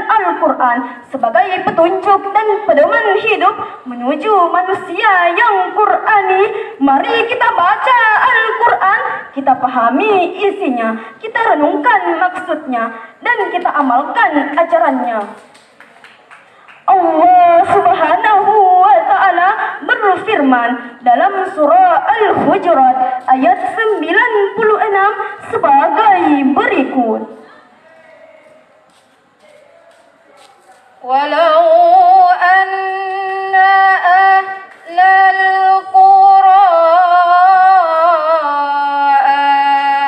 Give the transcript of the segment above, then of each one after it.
Al-Quran sebagai petunjuk dan pedoman hidup menuju manusia yang Qurani. Mari kita baca Al-Quran, kita pahami isinya, kita renungkan maksudnya, dan kita amalkan ajarannya. Allah Subhanahu wa Ta'ala berfirman dalam surah Al-Hujurat ayat 96 sebagai berikut. Walau anna ahlal qura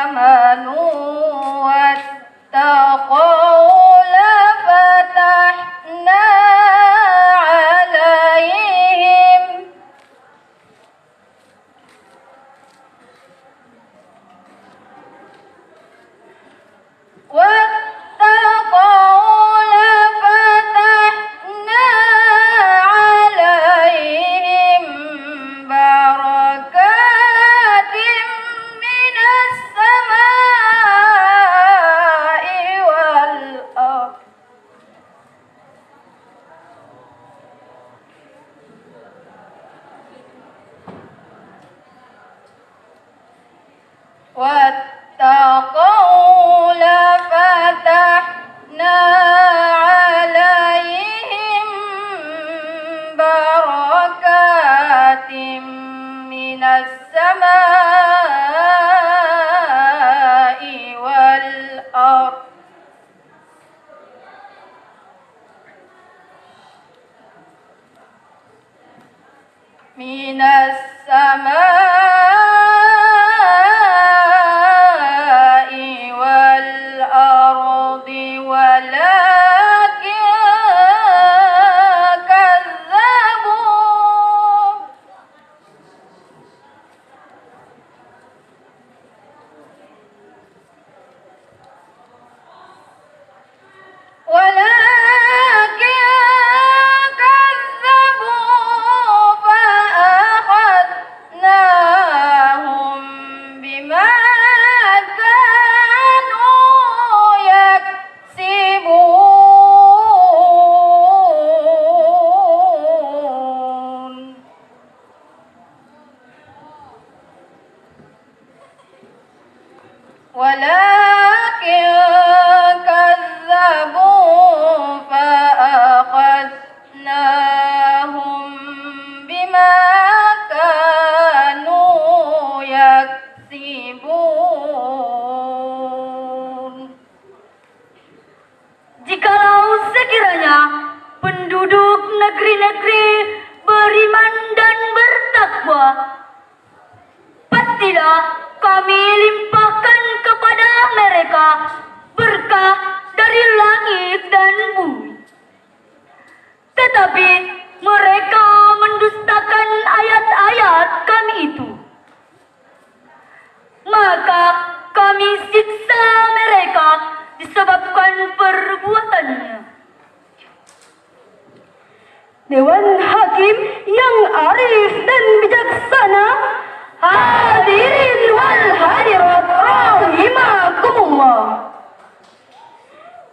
amanu wattaqaw lafatahna واتقوا لفتحنا عليهم بركات من السماء والأرض من السماء Jikalau sekiranya penduduk negeri-negeri beriman dan bertakwa, pastilah kami limpahkan kepada mereka berkah dari langit dan bumi. Tetapi mereka mendustakan ayat-ayat kami itu. Maka kami siksa mereka disebabkan perbuatannya. Dewan Hakim yang arif dan bijaksana, hadirin wal hadirat rahimakumullah.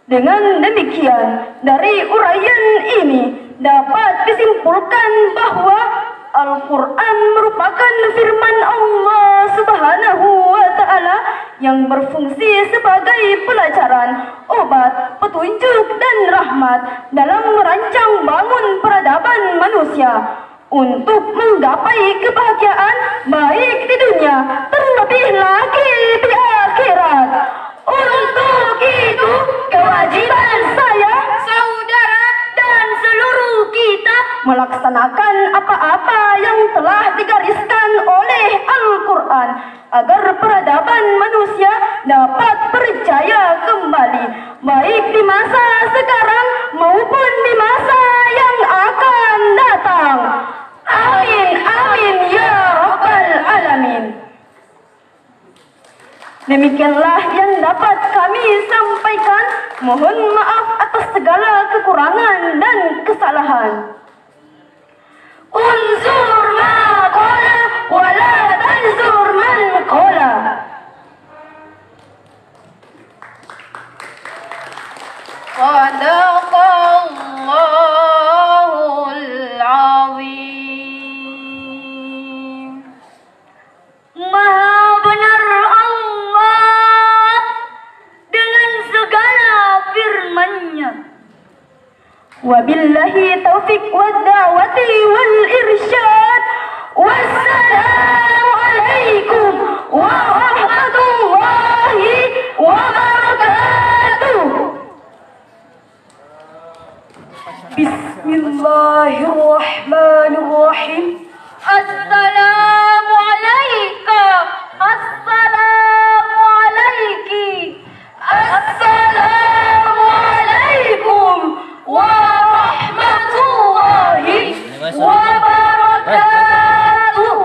Dengan demikian, dari uraian ini dapat disimpulkan bahwa Al-Quran merupakan firman Allah Subhanahu wa Ta'ala yang berfungsi sebagai pelajaran, obat, petunjuk, dan rahmat dalam merancang bangun peradaban manusia untuk menggapai kebahagiaan baik di dunia, terlebih lagi di akhirat. Untuk itu, kewajiban saya, saudara, dan seluruh kita melaksanakan apa-apa yang telah digariskan oleh Al-Quran agar peradaban manusia dapat berjaya kembali, baik di masa sekarang maupun di masa yang akan datang. Amin, amin, ya Rabbal Alamin. Demikianlah yang dapat kami sampaikan. Mohon maaf atas segala kekurangan dan kesalahan. Unzur ma qala wa la tanzur man qala. Qadaqa Wabillahi taufiq wad da'wati wal irsyad. Wassalamu alaikum warahmatullahi wabarakatuh. Bismillahirrahmanirrahim. Assalamu alayka. Assalamu alayki. Assalamu alaikum warahmatullahi wabarakatuh.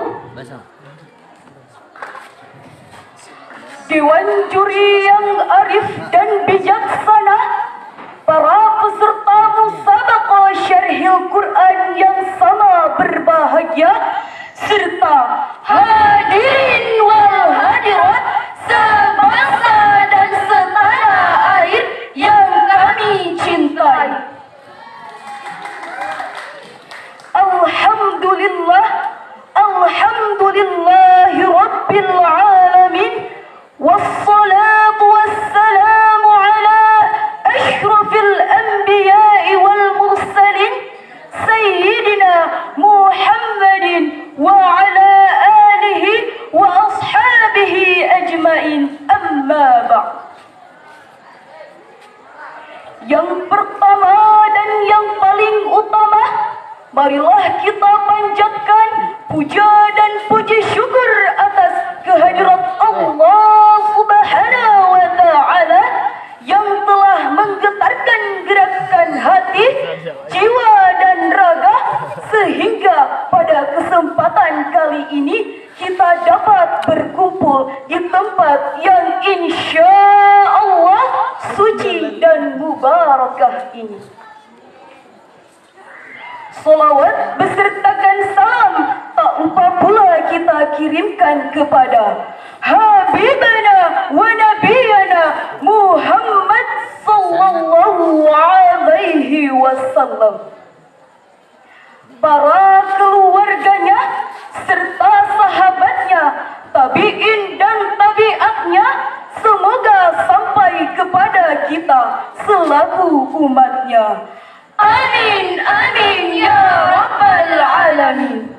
Dewan juri yang arif dan bijaksana, para peserta musabaqah syarhil Quran yang sama berbahagia, serta hadirin wal hadirat sebangsa dan setanah air yang kami cintai. Alhamdulillah, alhamdulillahi rabbil alamin. Wassalatu wassalamu ala ashrafil anbiya'i wal mursalin sayyidina Muhammadin wa ala alihi wa ashabihi ajmain, amma ba'd. Yang pertama dan yang paling utama, marilah kita panjatkan puja dan puji syukur atas kehadirat Allah Subhanahu wa Ta'ala yang telah menggetarkan gerakan hati, jiwa dan raga, sehingga pada kesempatan kali ini kita dapat berkumpul di tempat yang insya Allah suci dan mubarakah ini. Salawat besertakan salam tak lupa pula kita kirimkan kepada Habibana wa Nabiyana Muhammad sallallahu alaihi wasallam, para keluarganya serta sahabatnya, tabi'in dan tabi'atnya, semoga sampai kepada kita selaku umatnya. Amin, amin, ya Rabbal Alamin.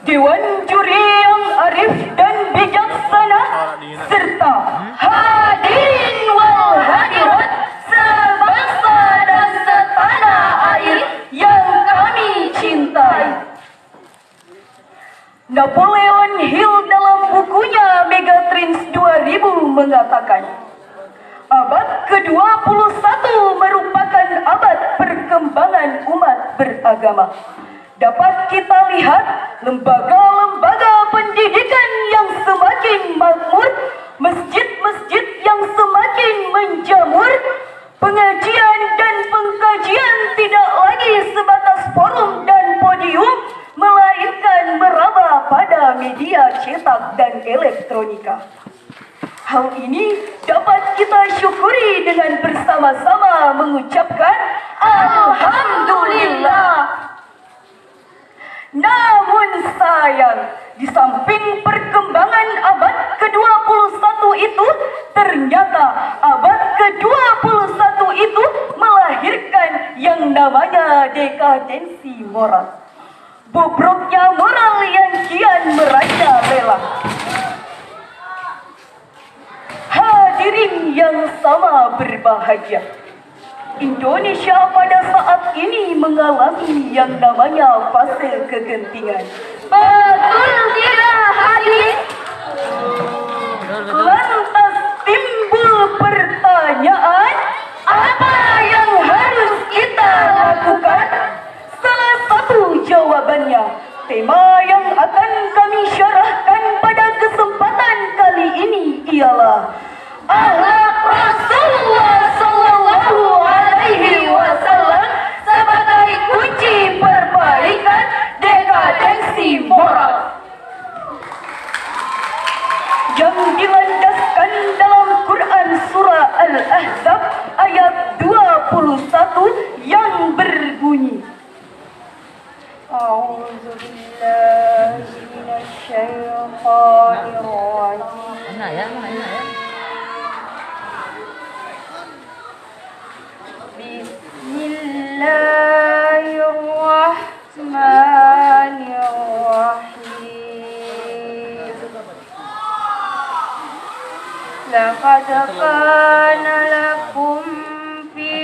Dewan juri yang arif dan bijaksana, serta hadirin wal hadirat sebangsa dan setanah air yang kami cintai. Napoleon Hill dalam bukunya Megatrends 2000 mengatakan, abad ke-21 merupakan abad perkembangan umat beragama. Dapat kita lihat lembaga-lembaga pendidikan yang semakin makmur, masjid-masjid yang semakin menjamur, pengajian dan pengkajian tidak lagi sebatas forum dan podium, melainkan meraba pada media cetak dan elektronika. Hal ini dapat kita syukuri dengan bersama-sama mengucapkan Alhamdulillah. Namun sayang, di samping perkembangan abad ke-21 itu, ternyata abad ke-21 itu melahirkan yang namanya dekadensi moral. Bobroknya moral yang kian merajalela. Hadirin yang sama berbahagia, Indonesia pada saat ini mengalami yang namanya fase kegentingan. Betul tidak, hadis? Lantas timbul pertanyaan, apa yang harus kita lakukan? Salah satu jawabannya, tema yang akan kami syarahkan pada kesempatan kali ini ialah akhlak Rasulullah sallallahu alaihi wasallam sebagai kunci perbaikan dekadensi moral yang dilandaskan dalam Quran surah Al-Ahzab ayat 21 yang berbunyi, A'udzu billahi minasyaitonir rajim. لقد كان لكم في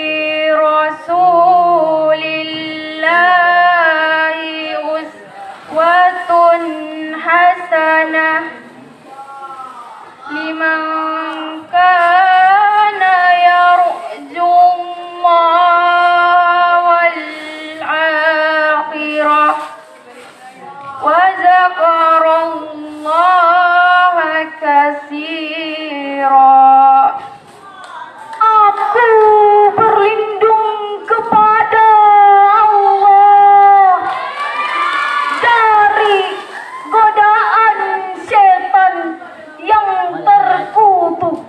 رسول الله أسوة حسنة لمن كان يرجو الله والآخرة وذكر الله كثيرا. Aku berlindung kepada Allah dari godaan setan yang terkutuk.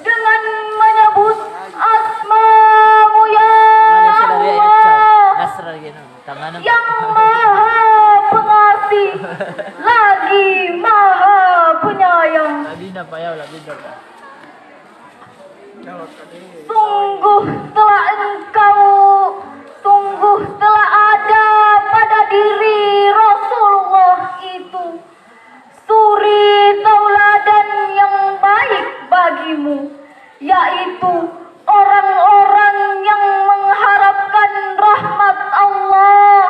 Dengan menyebut asma-Mu ya Allah yang maha pengasih lagi maha penyayang. Sungguh telah ada pada diri Rasulullah itu suri tauladan yang baik bagimu, yaitu orang-orang yang mengharapkan rahmat Allah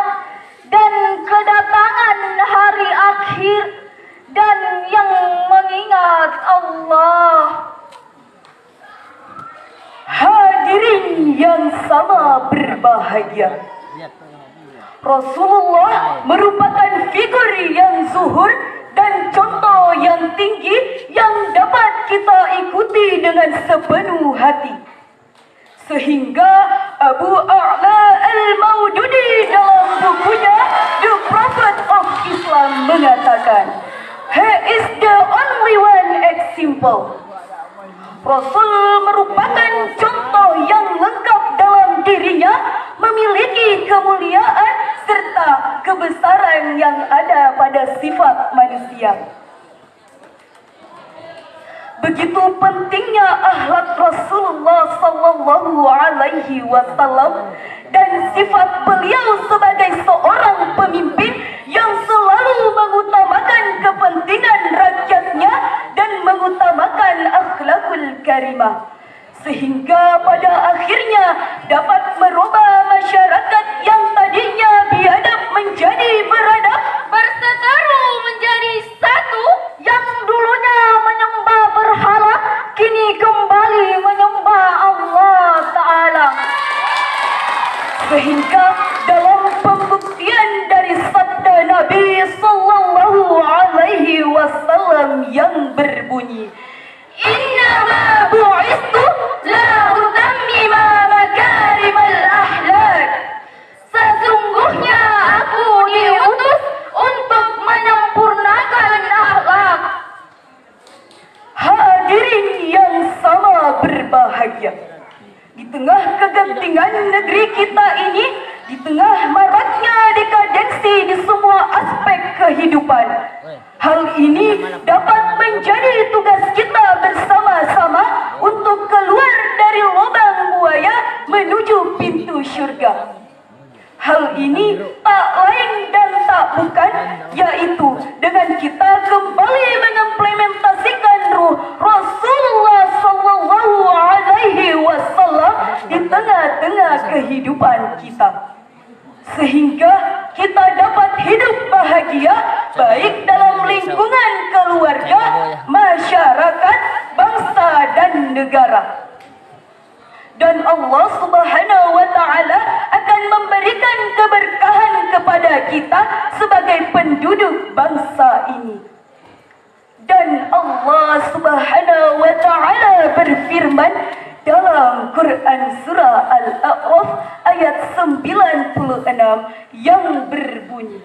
dan kedatangan hari akhir dan yang mengingat Allah. Hadirin yang sama berbahagia, Rasulullah merupakan figur yang zuhur dan contoh yang tinggi yang dapat kita ikuti dengan sepenuh hati. Sehingga Abu A'la Al-Maududi dalam bukunya The Prophet of Islam mengatakan, "He is the only one example." Rasul merupakan contoh yang lengkap dalam dirinya, memiliki kemuliaan serta kebesaran yang ada pada sifat manusia. Begitu pentingnya akhlak Rasulullah sallallahu alaihi wasallam dan sifat beliau sebagai seorang pemimpin yang selalu mengutamakan kepentingan rakyatnya dan mengutamakan akhlakul karimah, sehingga pada akhirnya dapat merubah masyarakat yang tadinya biadab menjadi beradab, Berseteru menjadi satu, yang dulunya menyembah berhala kini kembali menyembah Allah Ta'ala. Sehingga dalam pembuktian dari sabda Nabi sallallahu alaihi wasallam yang berbunyi, "Innama bu'istu la utammima makarimal akhlak." Sesungguhnya aku diutus untuk menyempurnakan akhlak. Hadirin yang sama berbahagia, di tengah kegentingan negeri kita ini, di tengah maraknya dekadensi di semua aspek kehidupan, hal ini dapat menjadi tugas kita bersama-sama untuk keluar dari lubang buaya menuju pintu syurga. Hal ini tak lain dan tak bukan, yaitu dengan kita kembali mengimplementasikan ruh Rasulullah sallallahu alaihi wasallam di tengah-tengah kehidupan kita, sehingga kita dapat hidup bahagia baik dalam lingkungan keluarga, masyarakat, bangsa dan negara. Dan Allah Subhanahu wa Ta'ala akan memberikan keberkahan kepada kita sebagai penduduk bangsa ini. Dan Allah Subhanahu wa Ta'ala berfirman dalam Quran surah Al-A'raf ayat 96 yang berbunyi,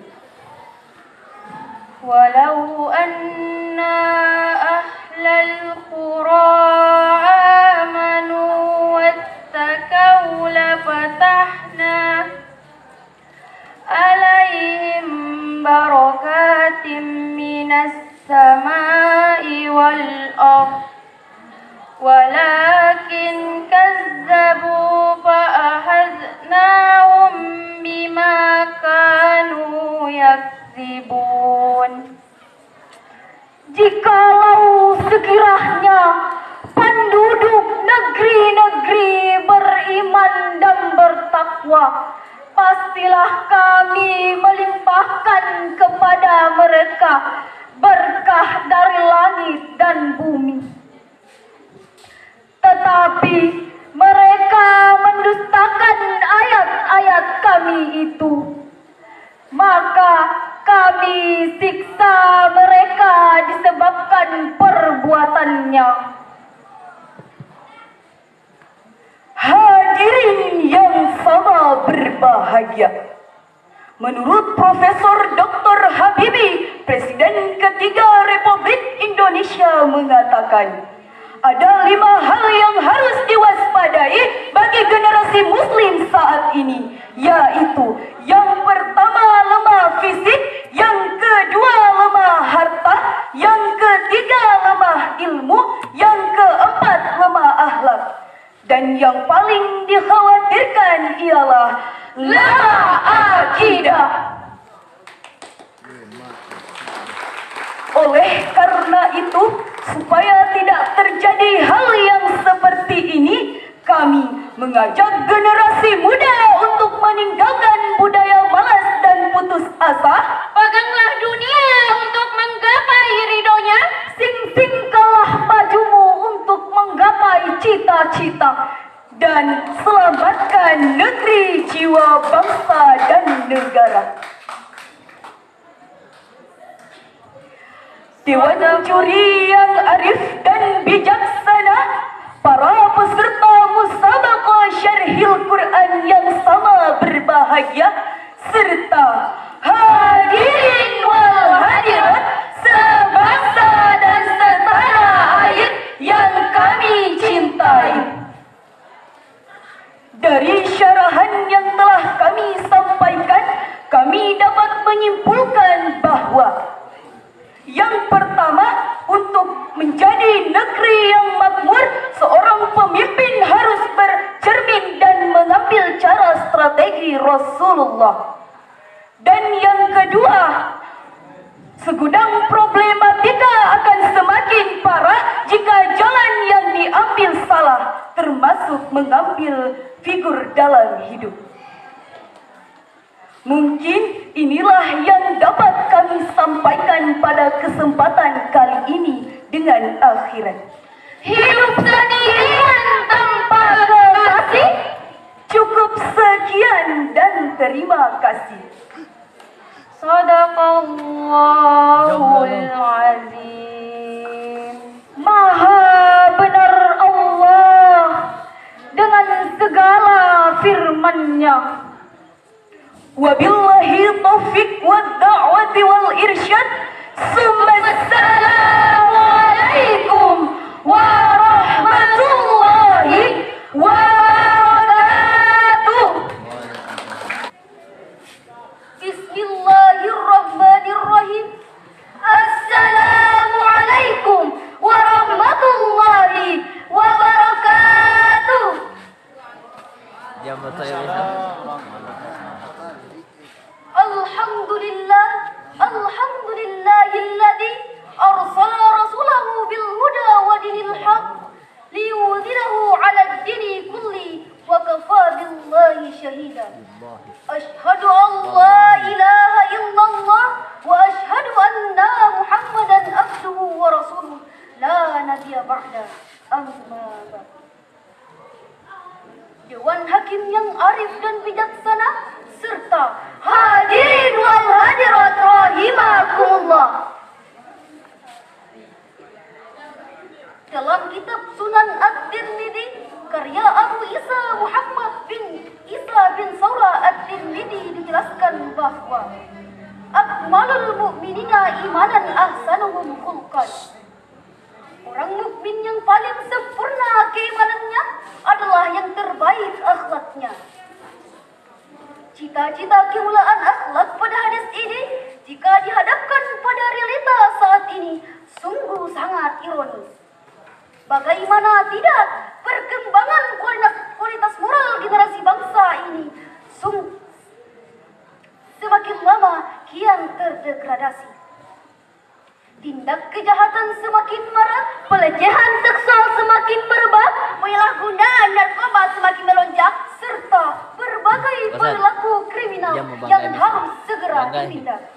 walau anna ahlal qura amanu wattaqau lafatahna alaihim barakatim minas samai wal ardh walakin kazzabu fa'ahadnahum bima kanu yakzibun. Jikalau sekiranya penduduk negeri-negeri beriman dan bertakwa, pastilah kami melimpahkan kepada mereka berkah dari langit dan bumi. Tetapi mereka mendustakan ayat-ayat kami itu, maka kami siksa mereka disebabkan perbuatannya. Hadirin yang sama berbahagia, menurut Profesor Dr. Habibie, Presiden ketiga Republik Indonesia mengatakan, ada 5 hal yang harus diwaspadai bagi generasi muslim saat ini, yaitu yang pertama lemah fisik, yang kedua lemah harta, yang ketiga lemah ilmu, yang keempat lemah akhlak, dan yang paling dikhawatirkan ialah lemah akidah. Oleh karena itu, supaya tidak terjadi hal yang seperti ini, kami mengajak generasi muda untuk meninggalkan budaya malas dan putus asa. Peganglah dunia untuk menggapai ridhonya. Sing-singkanlah majumu untuk menggapai cita-cita. Dan selamatkan negeri, jiwa, bangsa, dan negara. Dewan juri yang arif dan bijaksana, para peserta musabaqah syarhil Quran yang sama berbahagia, serta hadirin wal hadirat sebangsa dan setanah air yang kami cintai. Dari syarahan yang telah kami sampaikan, kami dapat menyimpulkan bahwa yang pertama, untuk menjadi negeri yang makmur, seorang pemimpin harus bercermin dan mengambil cara strategi Rasulullah. Dan yang kedua, segudang problematika akan semakin parah jika jalan yang diambil salah, termasuk mengambil figur dalam hidup. Mungkin inilah yang dapat kami sampaikan pada kesempatan kali ini dengan akhirat. Hidup sendirian tanpa kekasih. Cukup sekian dan terima kasih. Sadaqallahul azim. Maha benar Allah dengan segala firman-Nya. Wabillahi taufiq wa da'wati wal irsyad. Assalamualaikum warahmatullahi wabarakatuh. Bismillahirrahmanirrahim. Assalamualaikum warahmatullahi wabarakatuh. Alhamdulillahilladzi arsala rasulahu bil huda wa dinil haq liyudhhirahu 'alad dini kulli wa kafa billahi shahida. Asyhadu an la ilaha illallah wa asyhadu anna Muhammadan abduhu wa rasuluh la nabiyya ba'da. Amma ba'd. Dewan Hakim yang arif dan bijaksana serta hadirin wal hadirat rahimakumullah. Dalam kitab Sunan At-Tirmidzi karya Abu Isa Muhammad bin Isa bin Saura At-Tirmidzi dijelaskan bahwa akmalul mu'minina imanan ahsanuhum khulqan. Orang mukmin yang paling sempurna keimanannya adalah yang terbaik akhlaknya. Cita-cita kemuliaan akhlak pada hadis ini jika dihadapkan pada realita saat ini sungguh sangat ironis. Bagaimana tidak, perkembangan kualitas moral generasi bangsa ini semakin lama kian terdegradasi. Tindak kejahatan semakin marak, pelecehan seksual semakin merebak, penyalahgunaan narkoba semakin melonjak, serta berbagai perilaku kriminal yang harus segera ditindak.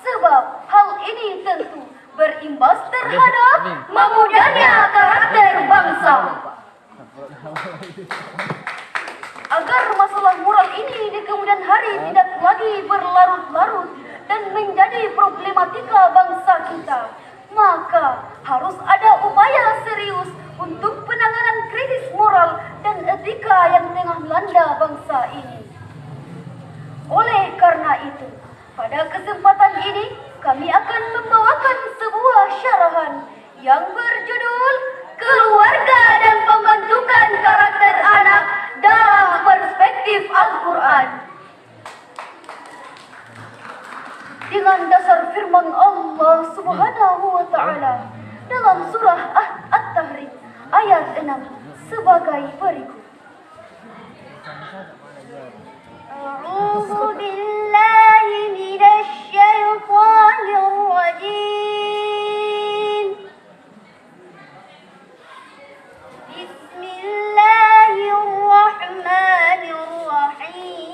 Sebab hal ini tentu berimbas terhadap memudahnya karakter bangsa. Agar masalah moral ini di kemudian hari tidak lagi berlarut-larut dan menjadi problematika bangsa kita, maka harus ada upaya serius untuk penanganan krisis moral dan etika yang tengah melanda bangsa ini. Oleh karena itu, pada kesempatan ini kami akan membawakan sebuah syarahan yang berjudul Keluarga dan Pembentukan Karakter Anak dalam Perspektif Al-Quran. Dengan dasar firman Allah Subhanahu wa Ta'ala dalam surah At-Tahrim ayat 6 sebagai berikut. A'udzu billahi minasy syaithanir rajim. Bismillahirrahmanirrahim.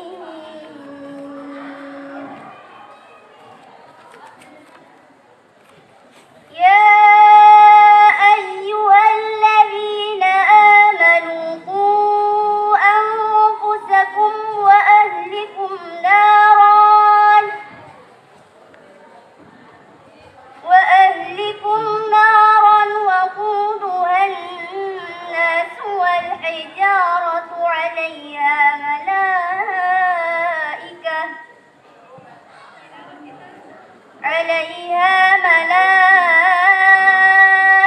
Ya ayyuhalladzina amanu qu anfusakum wa ahlikum naran وقودها الناس والحجارة عليها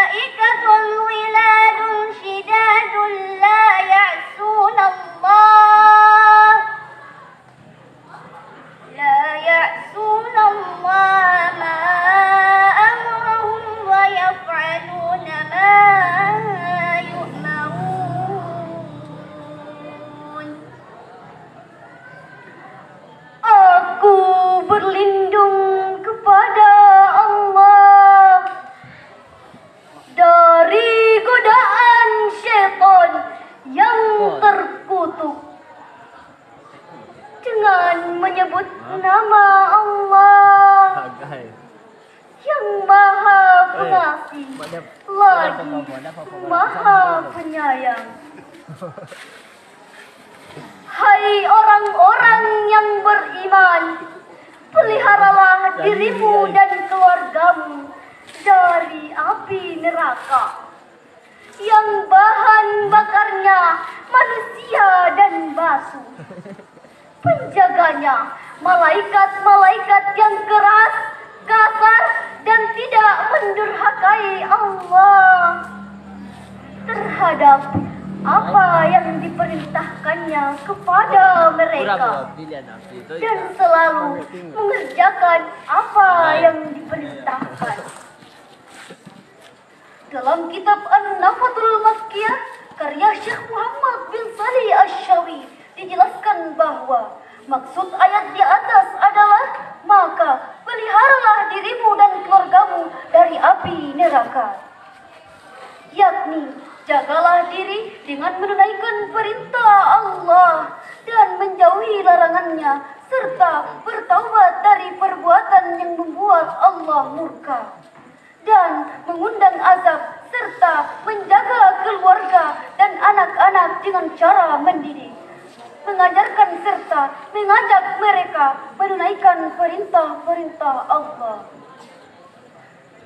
ملائكة غلاد شداد لا يعصون الله ما أمرهم ويفعلون ما يؤمرون. Aku berlindung kepada Allah dari godaan syaitan yang terkutuk dengan menyebut nama Allah yang Maha Pengasih lagi Maha Penyayang. Hai orang-orang yang beriman, peliharalah dirimu dan keluargamu dari api neraka yang bahan bakarnya manusia dan batu. Penjaganya malaikat-malaikat yang keras, kasar, dan tidak mendurhakai Allah terhadap apa yang diperintahkannya kepada mereka dan selalu mengerjakan apa yang diperintahkan. Dalam kitab An-Nafatul Makkiyah karya Syekh Muhammad bin Salih Asy-Syawi dijelaskan bahwa maksud ayat di atas adalah maka peliharalah dirimu dan keluargamu dari api neraka, yakni jagalah diri dengan menunaikan perintah Allah dan menjauhi larangannya serta bertaubat dari perbuatan yang membuat Allah murka dan mengundang azab serta menjaga keluarga dan anak-anak dengan cara mendidik, mengajarkan serta mengajak mereka menunaikan perintah-perintah Allah.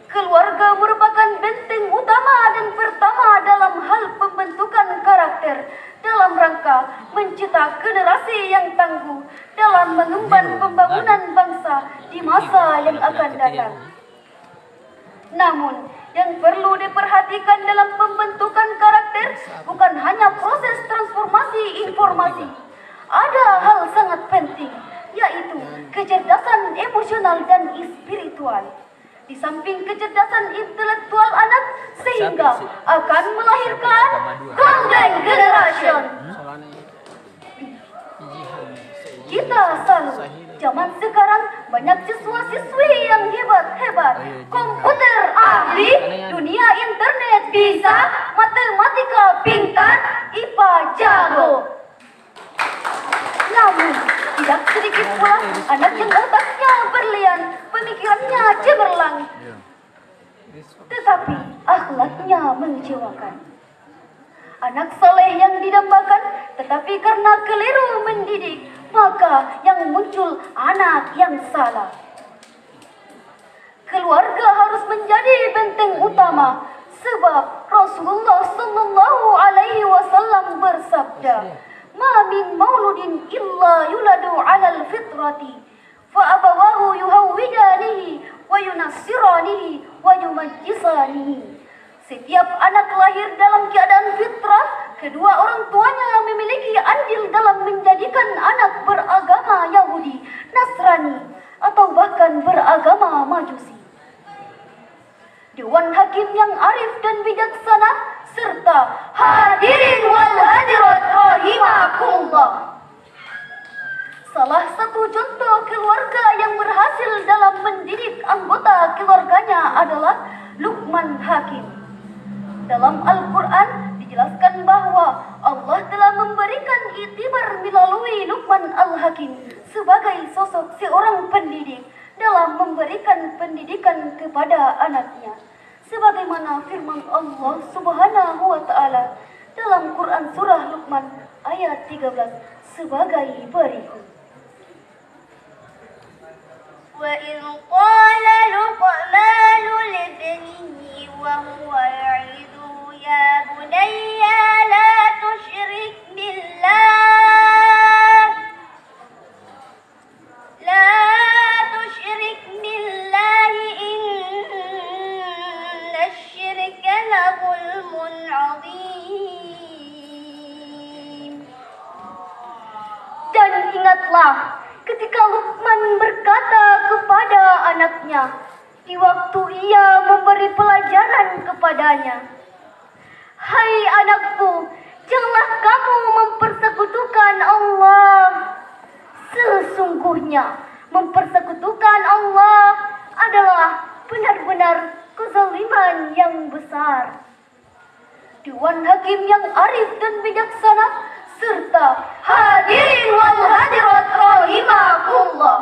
Keluarga merupakan benteng utama dan pertama dalam hal pembentukan karakter dalam rangka mencipta generasi yang tangguh dalam mengemban pembangunan bangsa di masa yang akan datang. Namun, yang perlu diperhatikan dalam pembentukan karakter bukan hanya proses transformasi informasi. Ada hal sangat penting, yaitu kecerdasan emosional dan spiritual. Di samping kecerdasan intelektual anak, sehingga akan melahirkan golden generation. Kita selalu Zaman sekarang banyak siswa-siswi yang hebat-hebat. Komputer ahli, dunia internet bisa, matematika pintar, IPA jago. Namun, tidak sedikit pula anak yang otaknya berlian, pemikirannya cemerlang, tetapi akhlaknya mengecewakan. Anak soleh yang didambakan, tetapi karena keliru mendidik, maka yang muncul anak yang salah. Keluarga harus menjadi benteng utama, sebab Rasulullah Sallallahu Alaihi Wasallam bersabda, "Ma min mauludin illa yuladu 'alal fitrati, fa abawahu yuhawwidanihi wa yunassiranihi wa yumajjisanihi." Setiap anak lahir dalam keadaan fitrah, kedua orang tuanya memiliki andil dalam menjadikan anak beragama Yahudi, Nasrani, atau bahkan beragama Majusi. Dewan Hakim yang arif dan bijaksana, serta hadirin wal hadirat rahimakumullah. Salah satu contoh keluarga yang berhasil dalam mendidik anggota keluarganya adalah Luqman Hakim. Dalam Al-Quran dijelaskan bahwa Allah telah memberikan iktibar melalui Luqman Al-Hakim sebagai sosok seorang pendidik dalam memberikan pendidikan kepada anaknya. Sebagaimana firman Allah Subhanahu wa Ta'ala dalam Quran Surah Luqman ayat 13 sebagai berikut. وَإِذْ قَالَ لُقْمَانُ لِابْنِهِ وَهُوَ يَعِظُهُ يَا بُنَيَّ لَا تُشْرِكْ بِاللَّهِ إِنَّ الشِّرْكَ لَظُلْمٌ عَظِيمٌ. Dan ingatlah ketika Luqman berkata kepada anaknya di waktu ia memberi pelajaran kepadanya, "Hai anakku, janganlah kamu mempersekutukan Allah. Sesungguhnya mempersekutukan Allah adalah benar-benar kezaliman yang besar." Dewan Hakim yang arif dan bijaksana, serta hadirin wal hadirat rahimakumullah.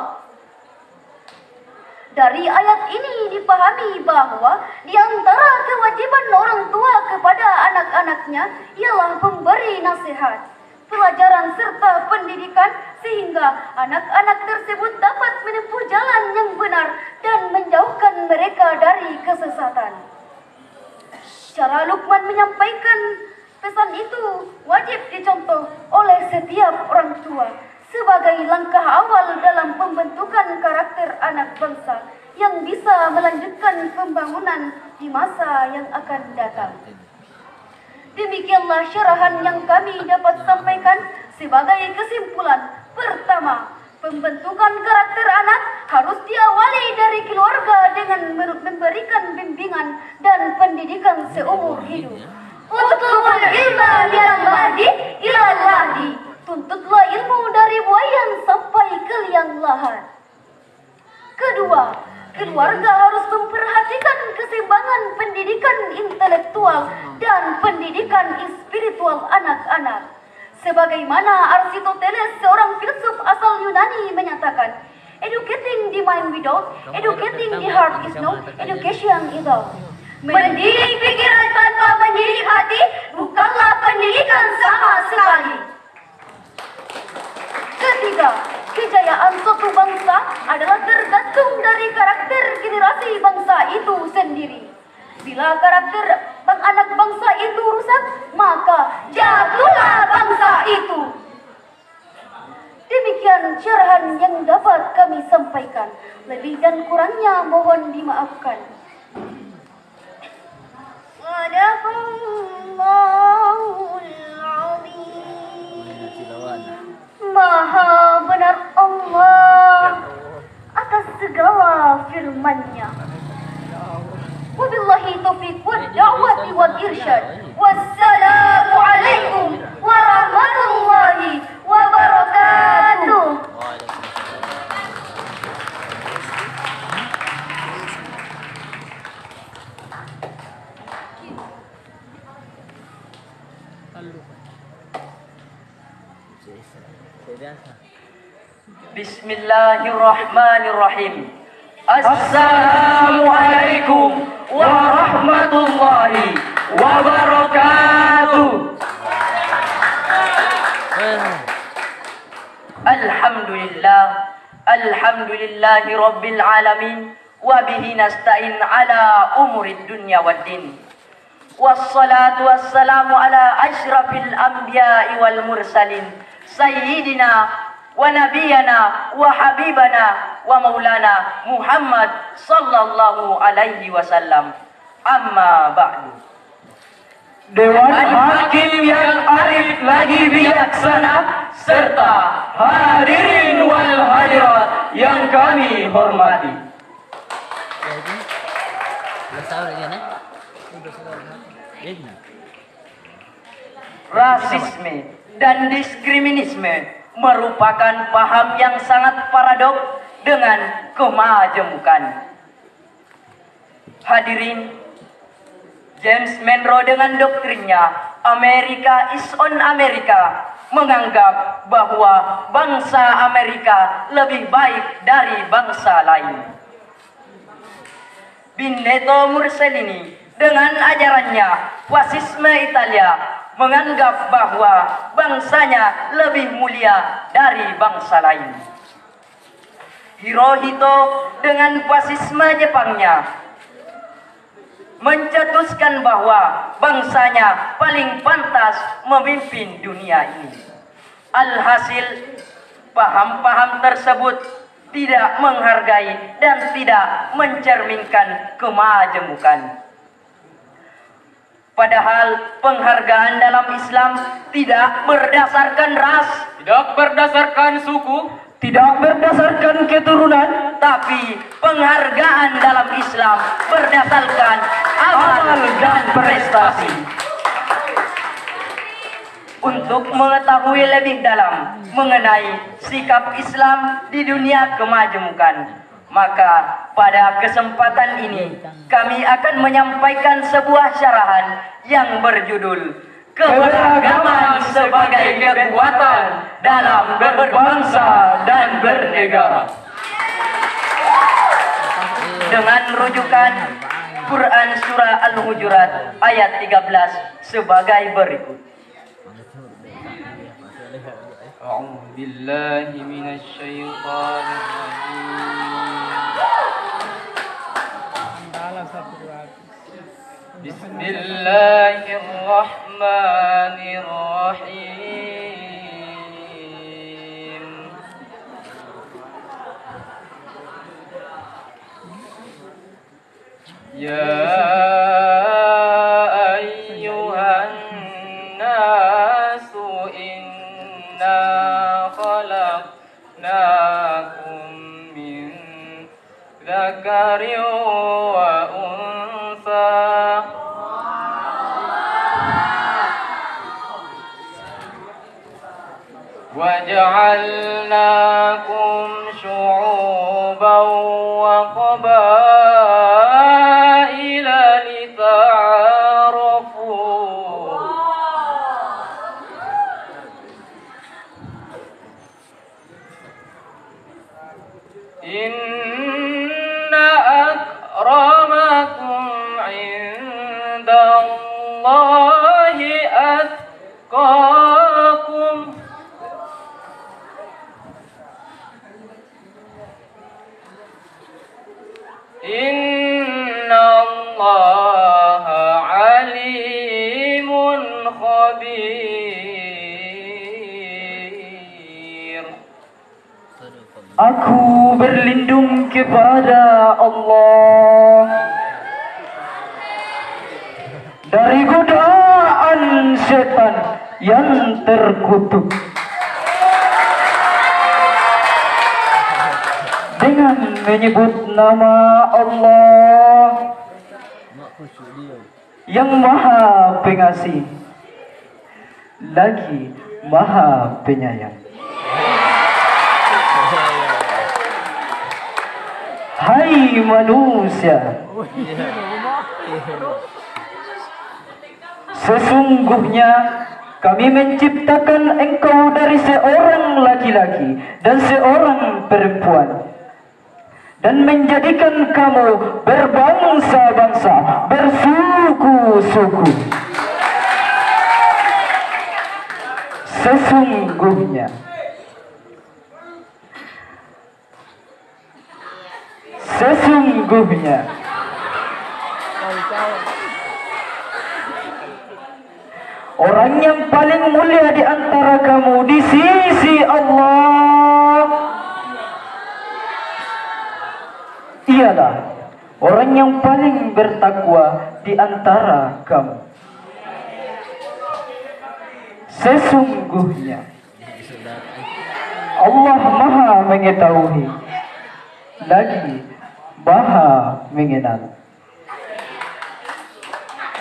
Dari ayat ini dipahami bahwa di antara kewajiban orang tua kepada anak-anaknya ialah memberi nasihat, pelajaran serta pendidikan sehingga anak-anak tersebut dapat menempuh jalan yang benar dan menjauhkan mereka dari kesesatan. Cara Luqman menyampaikan pesan itu wajib dicontoh oleh setiap orang tua sebagai langkah awal dalam pembentukan karakter anak bangsa yang bisa melanjutkan pembangunan di masa yang akan datang. Demikianlah syarahan yang kami dapat sampaikan sebagai kesimpulan. Pertama, pembentukan karakter anak harus diawali dari keluarga dengan memberikan bimbingan dan pendidikan seumur hidup. Utlubul ilma minal mahdi ilal lahdi. Tuntutlah ilmu dari buayan sampai ke liang lahat. Kedua, keluarga harus memperhatikan keseimbangan pendidikan intelektual dan pendidikan spiritual anak-anak. Sebagaimana Aristoteles, seorang filsuf asal Yunani, menyatakan, "Educating the mind without educating the heart is no education at all." Mendidik pikiran tanpa mendidik hati bukanlah pendidikan sama sekali. Ketiga, kejayaan suatu bangsa adalah tergantung dari karakter generasi bangsa itu sendiri. Bila karakter anak bangsa itu rusak, maka jatuhlah bangsa itu. Demikian syarahan yang dapat kami sampaikan. Lebih dan kurangnya mohon dimaafkan. Sadaqallahul azim. Maha benar Allah atas segala firman-Nya. Wabillahi taufiq wad da'wati wal irsyad. Wassalamu alaikum warahmatullahi wabarakatuh. Bismillahirrahmanirrahim. Assalamualaikum warahmatullahi wabarakatuh. Alhamdulillahi rabbil alamin wa bihi nasta'in ala umurid dunya waddin. Wassalatu wassalamu ala asyrafil anbiya'i wal mursalin sayyidina wa nabiyana wa habibana wa maulana Muhammad sallallahu alaihi wasallam. Amma ba'du. Dewan Hakim yang arif lagi bijaksana serta hadirin wal hadirat yang kami hormati. Rasisme dan diskriminisme merupakan paham yang sangat paradok dengan kemajemukan. Hadirin, James Monroe dengan doktrinnya America is on America menganggap bahwa bangsa Amerika lebih baik dari bangsa lain. Benito Mussolini dengan ajarannya fasisme Italia menganggap bahwa bangsanya lebih mulia dari bangsa lain. Hirohito dengan fasisme Jepangnya mencetuskan bahwa bangsanya paling pantas memimpin dunia ini. Alhasil, paham-paham tersebut tidak menghargai dan tidak mencerminkan kemajemukan. Padahal penghargaan dalam Islam tidak berdasarkan ras, tidak berdasarkan suku, tidak berdasarkan keturunan, tapi penghargaan dalam Islam berdasarkan amal dan prestasi. Untuk mengetahui lebih dalam mengenai sikap Islam di dunia kemajemukan, maka pada kesempatan ini kami akan menyampaikan sebuah syarahan yang berjudul Keberagaman sebagai Kekuatan dalam Berbangsa dan Bernegara, dengan rujukan Quran Surah Al-Hujurat ayat 13 sebagai berikut. A'udzu billahi minasy syaithanir rajim. Bismillahirrahmanirrahim. Ya ayyuhan nasu inna khalaqnakum min dzakarin wa unsa waja'alnakum syu'uban wa qabaila lita'arafu. Inna akramakum indallahi atqakum. Innallaha alimun khabir. Aku berlindung kepada Allah dari godaan setan yang terkutuk, dengan menyebut nama Allah yang Maha Pengasih lagi Maha Penyayang. Hai manusia, sesungguhnya kami menciptakan engkau dari seorang laki-laki dan seorang perempuan, dan menjadikan kamu berbangsa-bangsa, bersuku-suku. Sesungguhnya orang yang paling mulia di antara kamu di sisi Allah ialah orang yang paling bertakwa di antara kamu. Sesungguhnya Allah Maha mengetahui lagi Maha mengenal.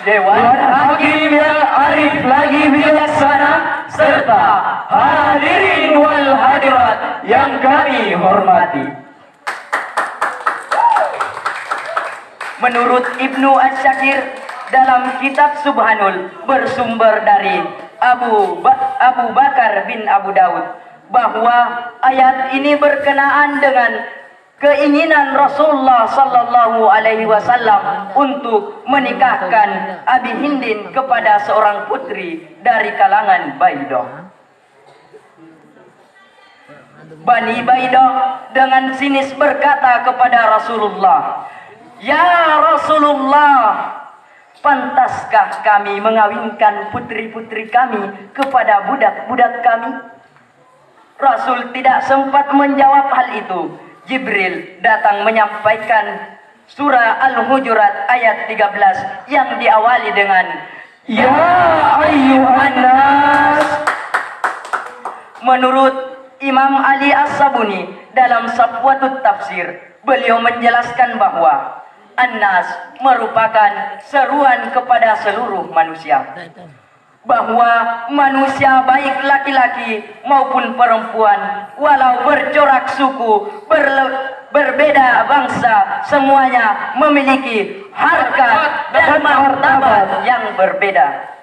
Dewan Hakim yang arif lagi bijaksana, serta hadirin wal hadirat yang kami hormati. Menurut Ibnu Asy-Syakir dalam kitab Subhanul bersumber dari Abu Bakar bin Abu Daud bahwa ayat ini berkenaan dengan keinginan Rasulullah sallallahu alaihi wasallam untuk menikahkan Abi Hindin kepada seorang putri dari kalangan Baidah. Bani Baidah dengan sinis berkata kepada Rasulullah, "Ya Rasulullah, pantaskah kami mengawinkan putri-putri kami kepada budak-budak kami?" Rasul tidak sempat menjawab hal itu. Jibril datang menyampaikan surah Al-Hujurat ayat 13 yang diawali dengan Ya ayyuhan nas. Menurut Imam Ali As-Sabuni dalam Safwatut Tafsir, beliau menjelaskan bahwa An-Nas merupakan seruan kepada seluruh manusia, bahwa manusia baik laki-laki maupun perempuan, walau bercorak suku, berbeda bangsa, semuanya memiliki harkat dan martabat yang berbeda.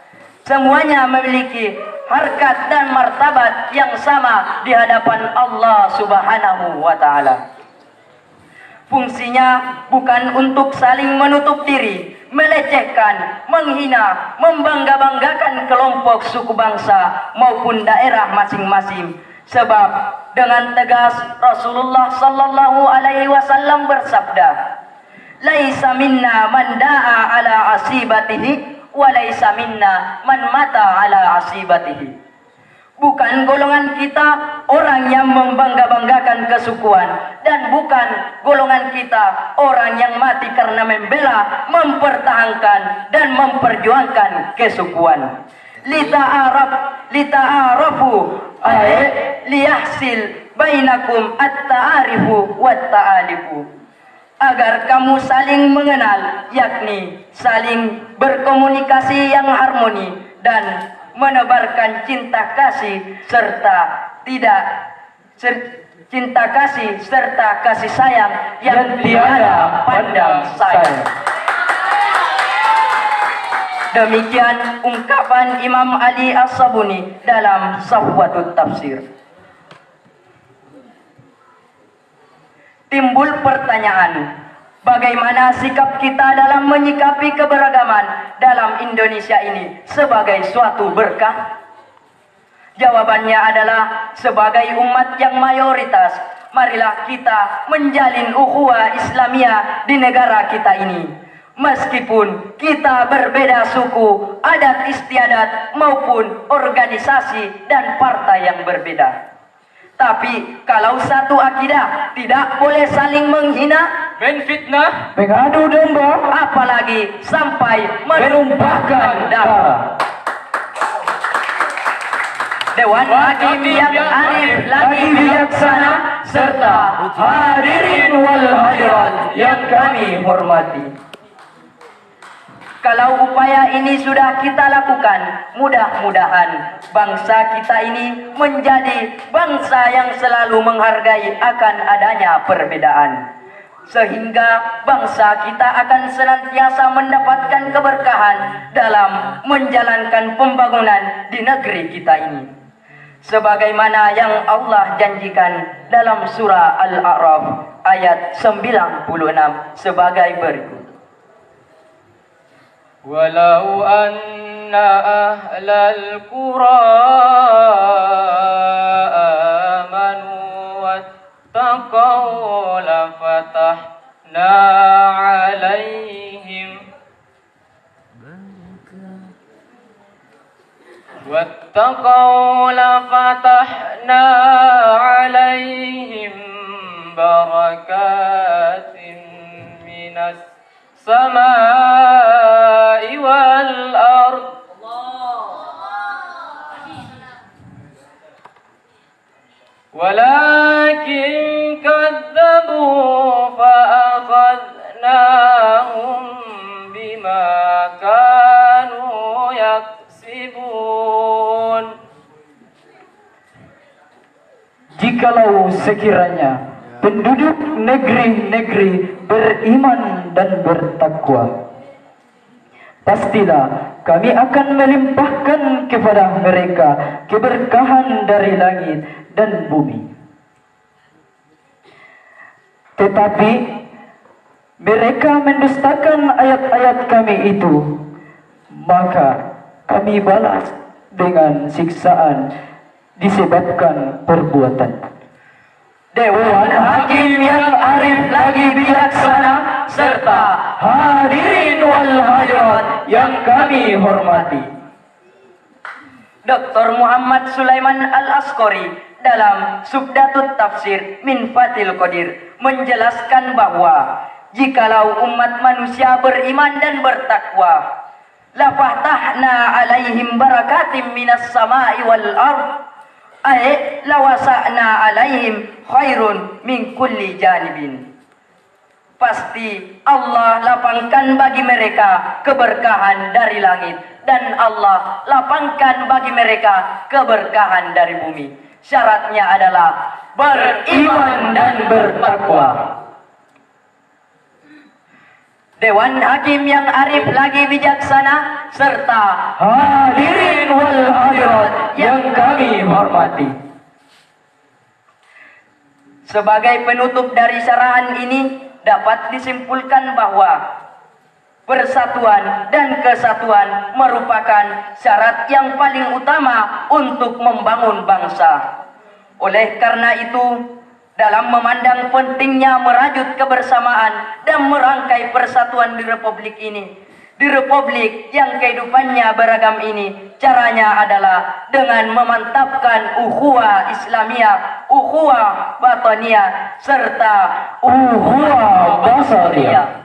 Semuanya memiliki harkat dan martabat yang sama di hadapan Allah Subhanahu wa Ta'ala. Fungsinya bukan untuk saling menutup diri, melecehkan, menghina, membangga-banggakan kelompok suku bangsa maupun daerah masing-masing. Sebab dengan tegas Rasulullah sallallahu alaihi wasallam bersabda, "Laisa minna man da'a ala asibatihi wa laisa minna man mata ala asibatihi." Bukan golongan kita orang yang membangga-banggakan kesukuan, dan bukan golongan kita orang yang mati karena membela, mempertahankan dan memperjuangkan kesukuan. Lita'arafu ay liyahsil bainakum at-ta'arifu wat-ta'alifu. Agar kamu saling mengenal, yakni saling berkomunikasi yang harmoni dan menebarkan cinta kasih serta kasih sayang yang tiada pandang sayang. Demikian ungkapan Imam Ali As-Sabuni dalam Safwatut Tafsir. Timbul pertanyaan, bagaimana sikap kita dalam menyikapi keberagaman dalam Indonesia ini sebagai suatu berkah? Jawabannya adalah sebagai umat yang mayoritas, marilah kita menjalin ukhuwah Islamiyah di negara kita ini. Meskipun kita berbeda suku, adat istiadat maupun organisasi dan partai yang berbeda. Tapi kalau satu akidah tidak boleh saling menghina, menfitnah, Mengadu domba, apalagi sampai menumpahkan darah. Dewan Hakim yang arif lagi bijaksana, serta hadirin wal hadirat yang kami hormati. Kalau upaya ini sudah kita lakukan, mudah-mudahan bangsa kita ini menjadi bangsa yang selalu menghargai akan adanya perbedaan. sehingga bangsa kita akan senantiasa mendapatkan keberkahan dalam menjalankan pembangunan di negeri kita ini. Sebagaimana yang Allah janjikan dalam surah Al-A'raf ayat 96 sebagai berikut. Walau anna ahlal qura amanu wattaqaw lafatahna alaihim barakatin minas samai wal ard walakin kadzabu fa akhadnahum bima kanu yaksibun. Jikalau sekiranya penduduk negeri-negeri beriman dan bertakwa, pastilah kami akan melimpahkan kepada mereka keberkahan dari langit dan bumi. Tetapi mereka mendustakan ayat-ayat kami itu, maka kami balas dengan siksaan disebabkan perbuatan. Dewan Hakim yang arif lagi bijaksana serta hadirin wal hadirat yang kami hormati. Dr. Muhammad Sulaiman Al-Asqori dalam Subdatut Tafsir min Fathil Qadir menjelaskan bahwa jikalau umat manusia beriman dan bertakwa, lafahtahna alaihim barakatim minas samai wal ard, ay lawasa'na alaihim khairun min kulli janibin. Pasti Allah lapangkan bagi mereka keberkahan dari langit, dan Allah lapangkan bagi mereka keberkahan dari bumi. Syaratnya adalah beriman dan bertakwa. Dewan Hakim yang arif lagi bijaksana serta hadirin wal hadirat yang kami hormati. Sebagai penutup dari syarahan ini dapat disimpulkan bahwa persatuan dan kesatuan merupakan syarat yang paling utama untuk membangun bangsa. Oleh karena itu, dalam memandang pentingnya merajut kebersamaan dan merangkai persatuan di Republik ini, di Republik yang kehidupannya beragam ini, caranya adalah dengan memantapkan ukhuwah Islamiyah, ukhuwah Bataniyah, serta ukhuwah Basariyah.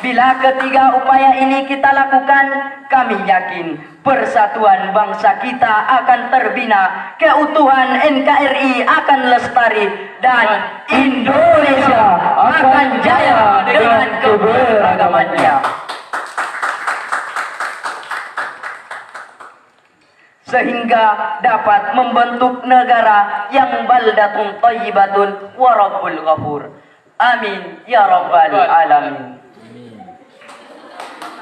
Bila ketiga upaya ini kita lakukan, kami yakin persatuan bangsa kita akan terbina, keutuhan NKRI akan lestari, dan Indonesia akan jaya dengan keberagamannya. Sehingga dapat membentuk negara yang baldatun thayyibatun wa rabbul ghafur. Amin ya rabbal alamin.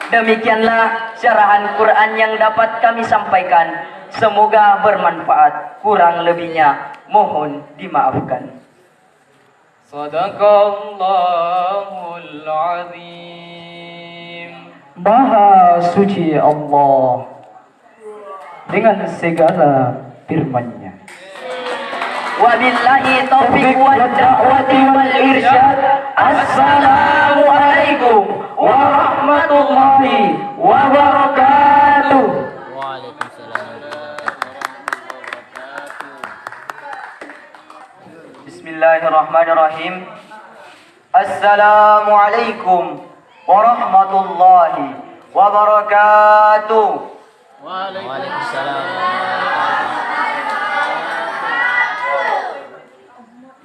Demikianlah syarahan Quran yang dapat kami sampaikan. Semoga bermanfaat. Kurang lebihnya mohon dimaafkan. Sadaqallahul azim. Maha suci Allah dengan segala firman-Nya. Wabillahi taufiq wal da'wati wal irsyad. Assalamualaikum warahmatullahi wabarakatuh. Bismillahirrahmanirrahim. Assalamualaikum warahmatullahi wabarakatuh. Waalaikumsalam.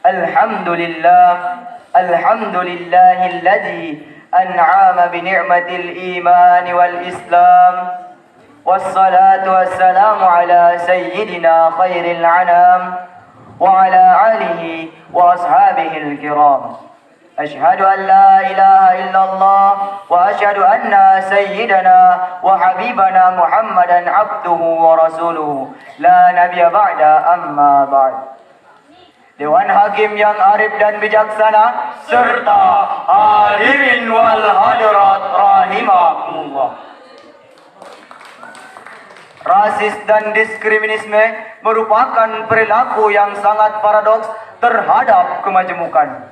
Alhamdulillah, alhamdulillahilladzi an'ama bi ni'matil iman wal islam. Wassalatu wassalamu ala sayyidina khairil anam wa ala alihi wa ashabihil kiram. أشهد أن لا إله إلا الله وأشهد أن سيدنا وحبيبنا محمدا عبده ورسوله لا نبي بعد أما بعد. Dewan Hakim yang arif dan bijaksana serta hadirin wal hadirat rahimakumullah. Rasis dan diskriminisme merupakan perilaku yang sangat paradoks terhadap kemajemukan.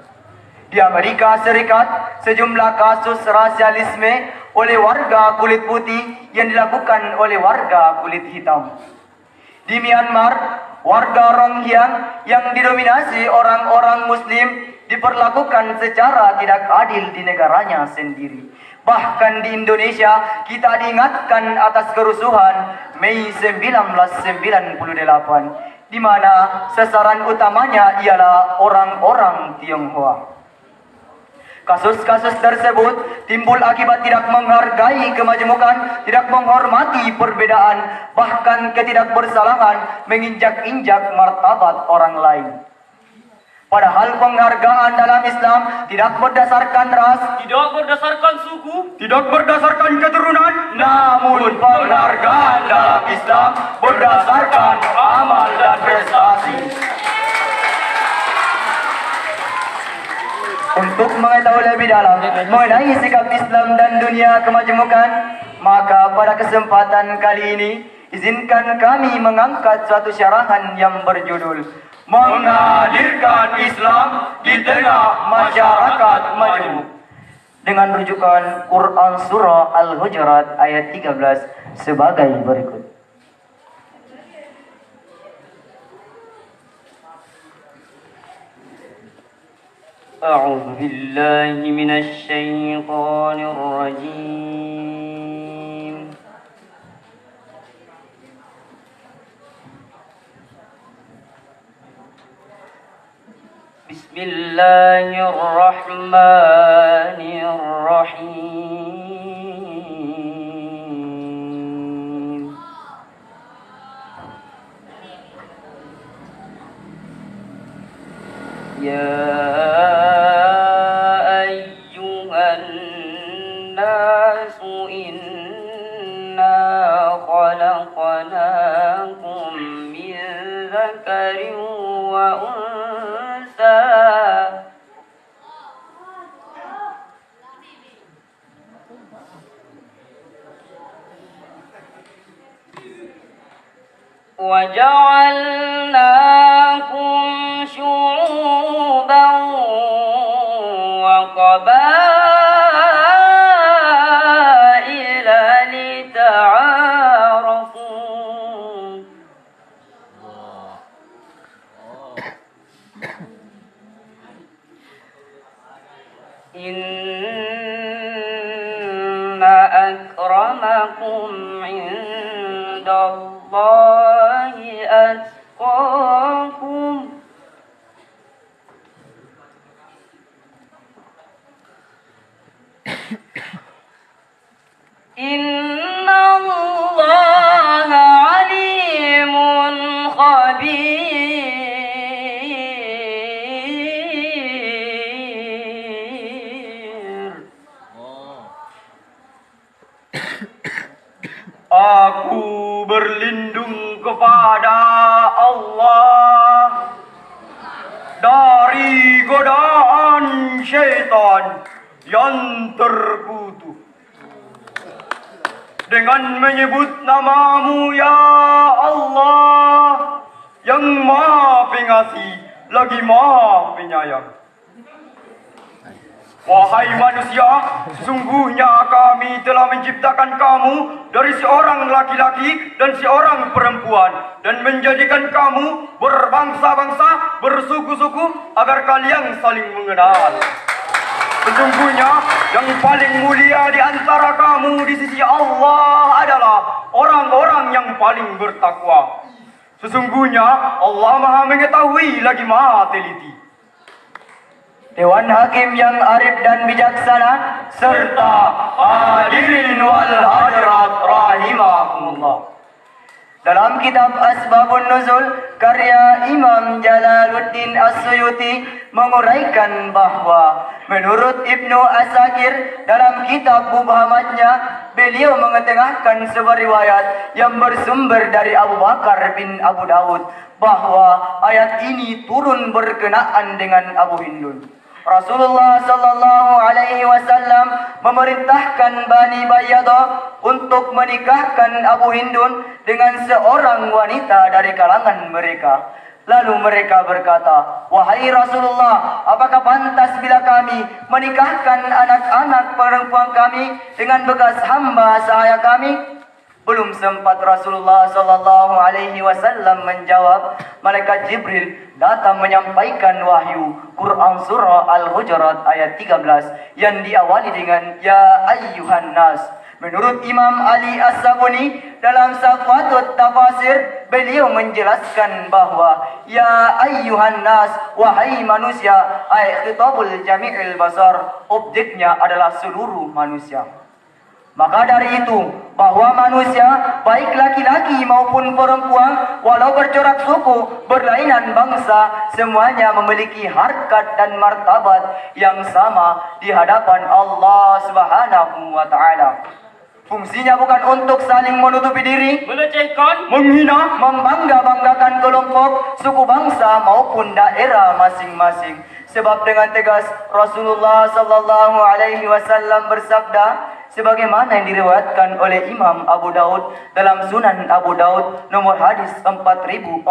Di Amerika Serikat, sejumlah kasus rasialisme oleh warga kulit putih yang dilakukan oleh warga kulit hitam. Di Myanmar, warga Rohingya yang didominasi orang-orang Muslim diperlakukan secara tidak adil di negaranya sendiri. Bahkan di Indonesia, kita diingatkan atas kerusuhan Mei 1998, di mana sasaran utamanya ialah orang-orang Tionghoa. Kasus-kasus tersebut timbul akibat tidak menghargai kemajemukan, tidak menghormati perbedaan, bahkan ketidakbersalahan menginjak-injak martabat orang lain. Padahal penghargaan dalam Islam tidak berdasarkan ras, tidak berdasarkan suku, tidak berdasarkan keturunan, namun penghargaan dalam Islam berdasarkan amal dan prestasi. Untuk mengetahui lebih dalam mengenai sikap Islam dan dunia kemajemukan, maka pada kesempatan kali ini izinkan kami mengangkat suatu syarahan yang berjudul Menghadirkan Islam di Tengah Masyarakat Majemuk, dengan rujukan Quran Surah Al-Hujurat ayat 13 sebagai berikut. أعوذ بالله من الشيطان الرجيم بسم الله الرحمن الرحيم يا خلقناكم من ذكر وأنثى وجعلناكم شعوبا وقبائل لتعارفوا إن أكرمكم عند الله أتقاكم إن الله عليم خبير. Aku berlindung kepada Allah dari godaan syaitan yang terkutuk, dengan menyebut namamu ya Allah yang maha pengasih lagi maha penyayang. Wahai manusia, sesungguhnya kami telah menciptakan kamu dari seorang laki-laki dan seorang perempuan, dan menjadikan kamu berbangsa-bangsa, bersuku-suku, agar kalian saling mengenal. Sesungguhnya yang paling mulia di antara kamu di sisi Allah adalah orang-orang yang paling bertakwa. Sesungguhnya Allah Maha Mengetahui lagi Maha Teliti. Dewan Hakim yang arif dan bijaksana serta hadirin wal hadirat rahimakumullah. Dalam kitab Asbabun Nuzul karya Imam Jalaluddin As-Suyuti menguraikan bahwa menurut Ibnu Asakir dalam kitab Mubhamatnya, beliau mengetengahkan sebuah riwayat yang bersumber dari Abu Bakar bin Abu Daud bahwa ayat ini turun berkenaan dengan Abu Hindun. Rasulullah sallallahu alaihi wasallam memerintahkan Bani Bayyadah untuk menikahkan Abu Hindun dengan seorang wanita dari kalangan mereka. Lalu mereka berkata, "Wahai Rasulullah, apakah pantas bila kami menikahkan anak-anak perempuan kami dengan bekas hamba sahaya kami?" Belum sempat Rasulullah sallallahu alaihi wasallam menjawab, malaikat Jibril datang menyampaikan wahyu Quran surah Al-Hujurat ayat 13 yang diawali dengan ya ayyuhan nas. Menurut Imam Ali As-Sabuni dalam Safatut Tafasir, beliau menjelaskan bahwa ya ayyuhan nas, wahai manusia, ay khitabul jami'il basar, objeknya adalah seluruh manusia. Maka dari itu, bahwa manusia, baik laki-laki maupun perempuan, walau bercorak suku, berlainan bangsa, semuanya memiliki harkat dan martabat yang sama di hadapan Allah Subhanahu wa Ta'ala. Fungsinya bukan untuk saling menutupi diri, melecehkan, menghina, membangga-banggakan kelompok, suku bangsa maupun daerah masing-masing. Sebab dengan tegas Rasulullah sallallahu alaihi wasallam bersabda, sebagaimana yang diriwayatkan oleh Imam Abu Daud dalam Sunan Abu Daud nomor hadis 4456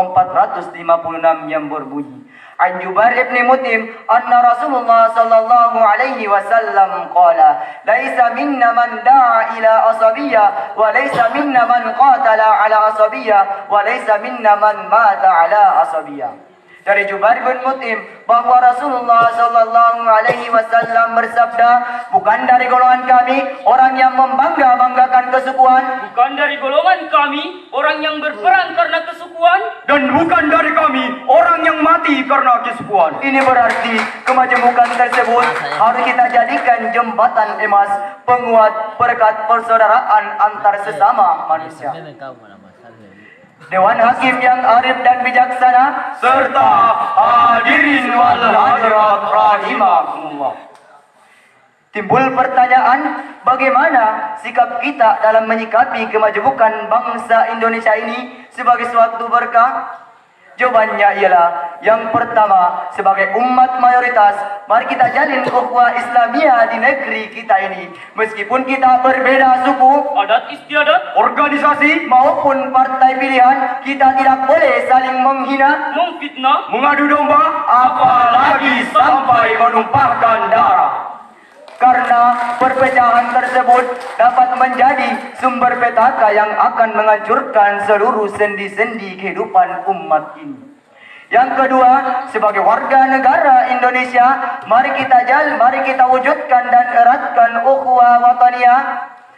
yang berbunyi, An Jubair ibn Mut'im anna Rasulullah sallallahu alaihi wasallam qala, laisa minna man da'a ila asabiyyah wa laisa minna man qatala ala asabiyyah wa laisa minna man mata ala asabiyyah. Dari Jubair bin Mut'im bahwa Rasulullah sallallahu alaihi wasallam bersabda, bukan dari golongan kami orang yang membangga-banggakan kesukuan, bukan dari golongan kami orang yang berperang karena kesukuan, dan bukan dari kami orang yang mati karena kesukuan. Ini berarti kemajemukan tersebut harus kita jadikan jembatan emas penguat berkat persaudaraan antar sesama manusia. Dewan Hakim yang arif dan bijaksana Serta hadirin wal hadirat rahimakumullah. Timbul pertanyaan, bagaimana sikap kita dalam menyikapi kemajemukan bangsa Indonesia ini sebagai suatu berkah? Jawabannya ialah, yang pertama, sebagai umat mayoritas, mari kita jalin ukhuwah Islamiyah di negeri kita ini. Meskipun kita berbeda suku, adat istiadat, organisasi, maupun partai pilihan, kita tidak boleh saling menghina, memfitnah, mengadu domba, apalagi sampai menumpahkan darah. karena perpecahan tersebut dapat menjadi sumber petaka yang akan menghancurkan seluruh sendi-sendi kehidupan umat ini. Yang kedua, sebagai warga negara Indonesia, mari kita wujudkan dan eratkan ukhuwah wataniyah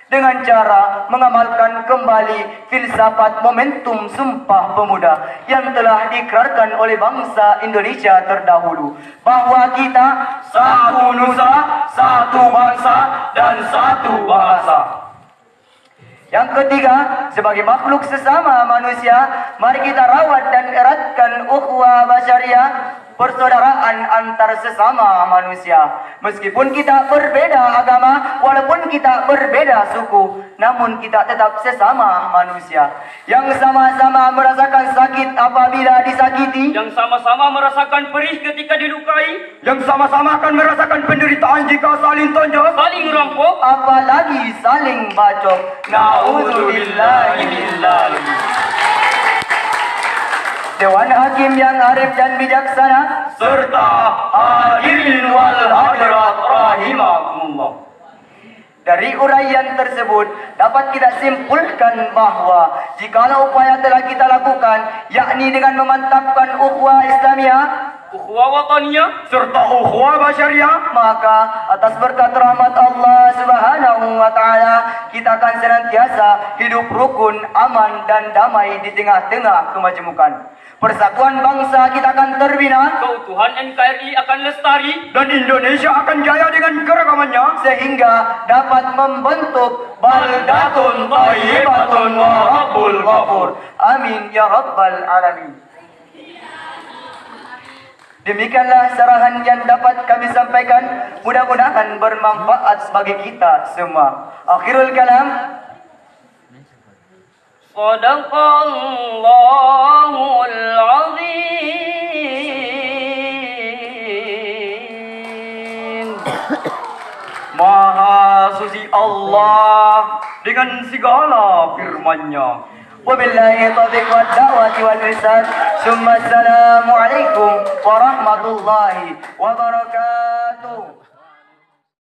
dengan cara mengamalkan kembali filsafat momentum Sumpah Pemuda yang telah diikrarkan oleh bangsa Indonesia terdahulu, bahwa kita Satu nusa, satu bangsa, dan satu bahasa. Yang ketiga, sebagai makhluk sesama manusia, mari kita rawat dan eratkan ukhuwah basyariah, persaudaraan antar sesama manusia. Meskipun kita berbeda agama, walaupun kita berbeda suku, namun kita tetap sesama manusia yang sama-sama merasakan sakit apabila disakiti, yang sama-sama merasakan perih ketika dilukai, Yang sama-sama akan merasakan penderitaan jika saling tonjok, saling merampok, apalagi saling bacok. Na'udzubillahi min dzalik. Dewan Hakim yang arif dan bijaksana, serta hadirin wal hadirat rahimakumullah. dari uraian tersebut dapat kita simpulkan bahwa jikalau upaya telah kita lakukan, yakni dengan memantapkan ukhuwah Islamiyah, ukhuwah wataniyah, serta ukhuwah basyariah, maka atas berkat rahmat Allah Subhanahu wa taala kita akan senantiasa hidup rukun, aman dan damai di tengah-tengah kemajemukan. Persatuan bangsa kita akan terbina, keutuhan NKRI akan lestari, dan Indonesia akan jaya dengan keragamannya, sehingga dapat membentuk baldatun thayyibatun wa rabbul ghafur. Amin ya rabbal alamin. Demikianlah sarahan yang dapat kami sampaikan, mudah-mudahan bermanfaat bagi kita semua. Akhirul kalam, Sadaqallahul azim. Maha suci Allah dengan segala firman-Nya. Wabillahi taufiq wad da'wati wal irsad. Assalamualaikum warahmatullahi wabarakatuh.